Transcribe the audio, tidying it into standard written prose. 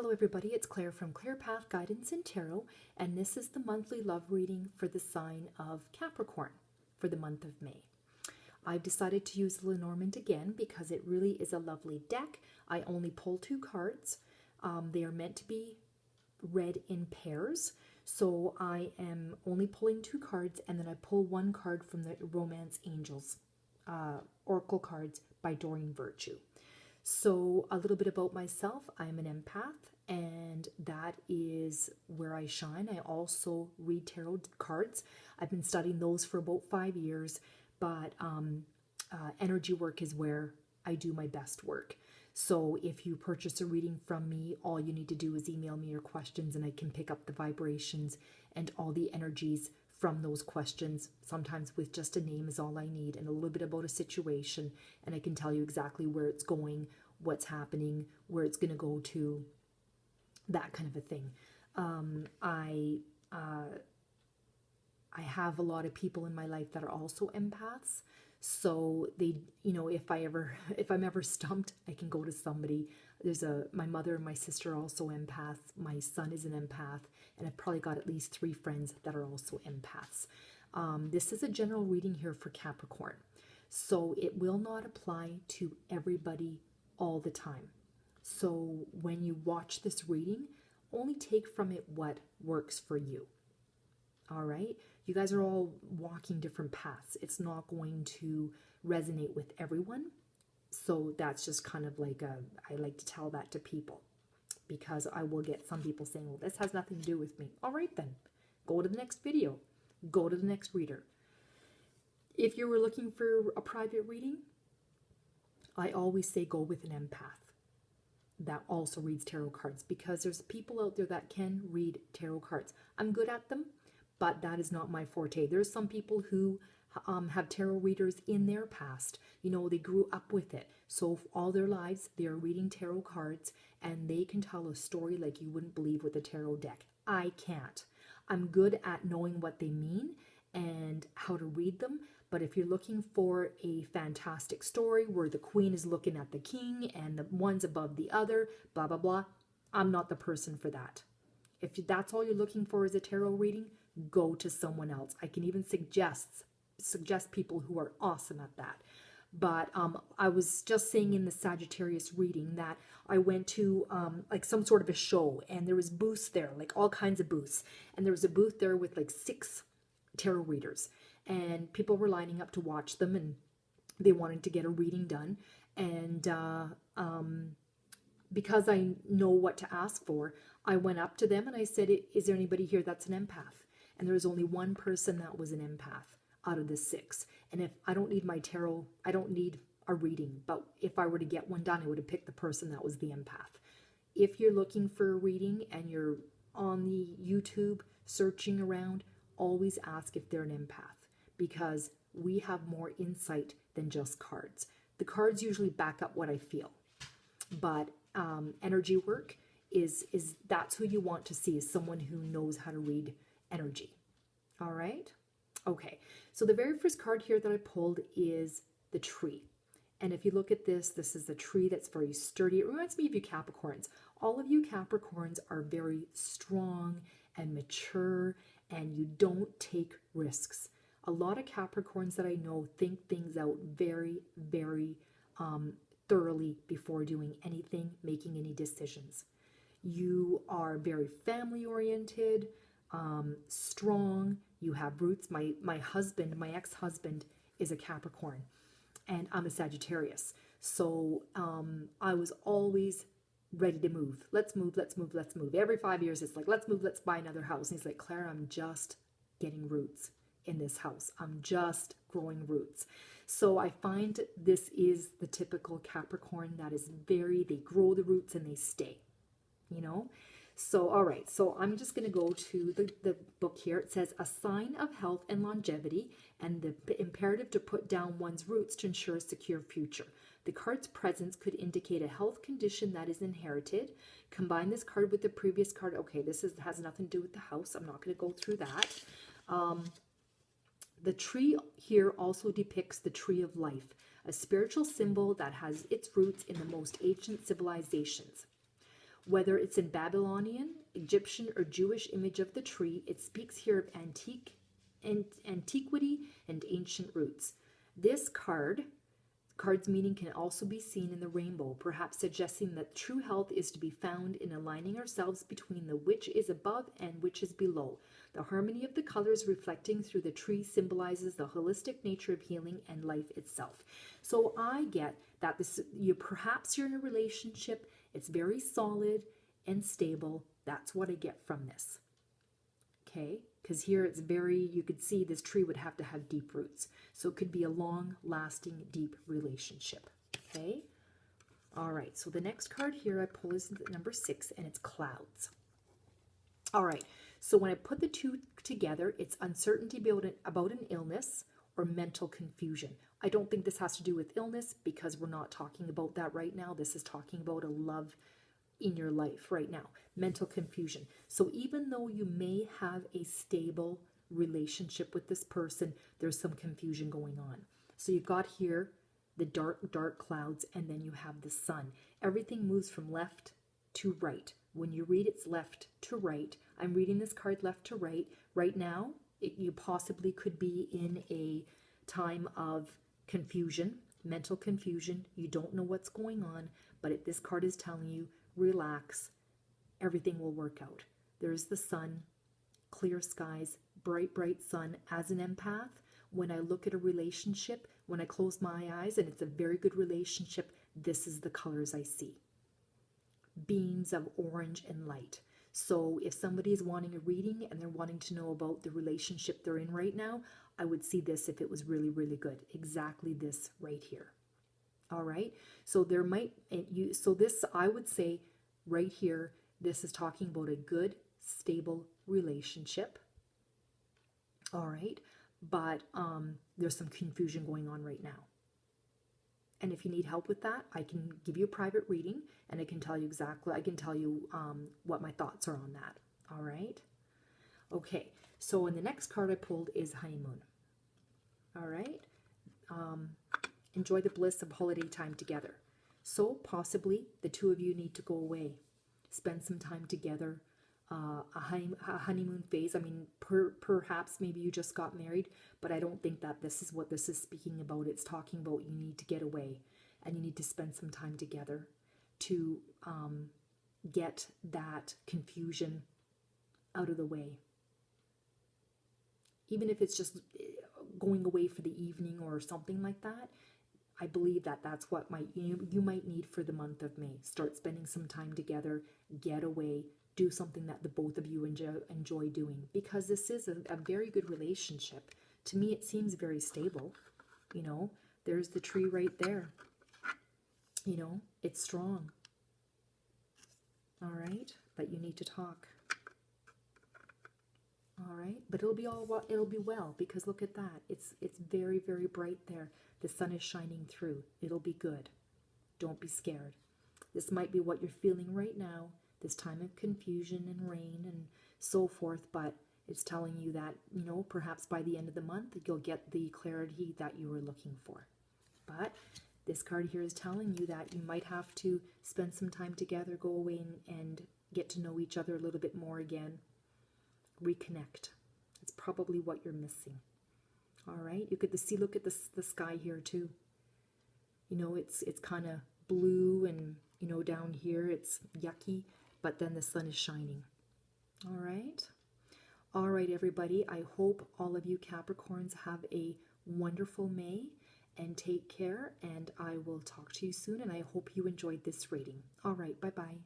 Hello everybody, it's Claire from Clear Path Guidance and Tarot, and this is the monthly love reading for the sign of Capricorn for the month of May. I've decided to use Lenormand again because it really is a lovely deck. I only pull 2 cards. They are meant to be read in pairs, so I am only pulling 2 cards, and then I pull 1 card from the Romance Angels Oracle cards by Doreen Virtue. So a little bit about myself. I'm an empath, and that is where I shine. I also read tarot cards. I've been studying those for about 5 years, but energy work is where I do my best work. So if you purchase a reading from me, all you need to do is email me your questions, and I can pick up the vibrations and all the energies from those questions. Sometimes with just a name is all I need, and a little bit about a situation, and I can tell you exactly where it's going, what's happening, where it's going to go to, that kind of a thing. I have a lot of people in my life that are also empaths, so they, if I'm ever stumped, I can go to somebody. My mother and my sister are also empaths. My son is an empath, and I've probably got at least 3 friends that are also empaths. This is a general reading here for Capricorn, so it will not apply to everybody all the time. So when you watch this reading, only take from it what works for you. All right? You guys are all walking different paths. It's not going to resonate with everyone. So that's just kind of like I like to tell that to people, because I will get some people saying, well, this has nothing to do with me. All right, then go to the next video, go to the next reader. If you were looking for a private reading, I always say go with an empath that also reads tarot cards, because there's people out there that can read tarot cards. I'm good at them, but that is not my forte. There's some people who have tarot readers in their past. They grew up with it. So all their lives, they're reading tarot cards, and they can tell a story like you wouldn't believe with a tarot deck. I can't. I'm good at knowing what they mean and how to read them. But if you're looking for a fantastic story where the queen is looking at the king and the one's above the other, blah, blah, blah, I'm not the person for that. If that's all you're looking for is a tarot reading, go to someone else. I can even suggest people who are awesome at that. But I was just saying in the Sagittarius reading that I went to like some sort of a show, and there was booths there, like all kinds of booths. And there was a booth there with like 6 tarot readers, and people were lining up to watch them, and they wanted to get a reading done. And because I know what to ask for, I went up to them and I said, is there anybody here that's an empath? And there was only 1 person that was an empath out of the 6. And if I don't need my tarot, I don't need a reading, but if I were to get one done, I would have picked the person that was the empath. If you're looking for a reading and you're on the YouTube searching around, always ask if they're an empath, because we have more insight than just cards. The cards usually back up what I feel, but energy work is that's who you want to see, is someone who knows how to read energy. All right? Okay, so the very first card here that I pulled is the tree. And if you look at this, this is a tree that's very sturdy. It reminds me of you Capricorns. All of you Capricorns are very strong and mature, and you don't take risks. A lot of Capricorns that I know think things out very, very thoroughly before doing anything, making any decisions. You are very family oriented, strong. You have roots. My husband, my ex-husband, is a Capricorn, and I'm a Sagittarius. So I was always ready to move. Let's move, let's move, let's move. Every 5 years, it's like, let's move, let's buy another house. And he's like, Claire, I'm just getting roots in this house. I'm just growing roots. So I find this is the typical Capricorn that is they grow the roots and they stay, So, all right, so I'm just going to go to the book here. It says, a sign of health and longevity, and the imperative to put down one's roots to ensure a secure future. The card's presence could indicate a health condition that is inherited. Combine this card with the previous card. Okay, this has nothing to do with the house. I'm not going to go through that. The tree here also depicts the tree of life, a spiritual symbol that has its roots in the most ancient civilizations. Whether it's in Babylonian, Egyptian, or Jewish image of the tree, it speaks here of antiquity and ancient roots. This card's meaning can also be seen in the rainbow, perhaps suggesting that true health is to be found in aligning ourselves between the which is above and which is below. The harmony of the colors reflecting through the tree symbolizes the holistic nature of healing and life itself. So I get that perhaps you're in a relationship, it's very solid and stable. That's what I get from this. Okay, because here it's you could see this tree would have to have deep roots. So it could be a long-lasting, deep relationship. Okay, all right, so the next card here I pull is number 6, and it's clouds. All right, so when I put the two together, it's uncertainty about an illness or mental confusion. I don't think this has to do with illness because we're not talking about that right now. This is talking about a love in your life right now, mental confusion. So even though you may have a stable relationship with this person, there's some confusion going on. So you've got here the dark clouds, and then you have the sun. Everything moves from left to right. When you read it's left to right. I'm reading this card left to right. Right now, you possibly could be in a time of confusion, mental confusion. You don't know what's going on, but this card is telling you, relax, everything will work out. There's the sun, clear skies, bright sun. As an empath, when I look at a relationship, when I close my eyes and it's a very good relationship, this is the colors I see. Beams of orange and light. So if somebody is wanting a reading and they're wanting to know about the relationship they're in right now, I would see this if it was really, really good. Exactly this right here. All right. So this, I would say right here, this is talking about a good, stable relationship. All right. But there's some confusion going on right now. And if you need help with that, I can give you a private reading and I can tell you what my thoughts are on that. All right. Okay. So in the next card I pulled is honeymoon. All right. Enjoy the bliss of holiday time together. So possibly the two of you need to go away, spend some time together, a honeymoon phase. I mean, perhaps maybe you just got married, but I don't think that this is what this is speaking about. It's talking about you need to get away and you need to spend some time together to get that confusion out of the way. Even if it's just going away for the evening or something like that, I believe that that's what you might need for the month of May. Start spending some time together, get away, do something that the both of you enjoy doing, because this is a very good relationship. To me, it seems very stable. You know, there's the tree right there. You know, it's strong. All right, but you need to talk. All right, but it'll be well, because look at that. It's very, very bright there. The sun is shining through. It'll be good. Don't be scared. This might be what you're feeling right now, this time of confusion and rain and so forth, but it's telling you that, you know, perhaps by the end of the month, you'll get the clarity that you were looking for. But this card here is telling you that you might have to spend some time together, go away and get to know each other a little bit more again. Reconnect. It's probably what you're missing. All right, you get to see, look at the sky here too. You know, it's kind of blue, and you know, down here it's yucky, but then the sun is shining. All right, everybody. I hope all of you Capricorns have a wonderful May and take care, and I will talk to you soon, and I hope you enjoyed this reading. All right, bye-bye.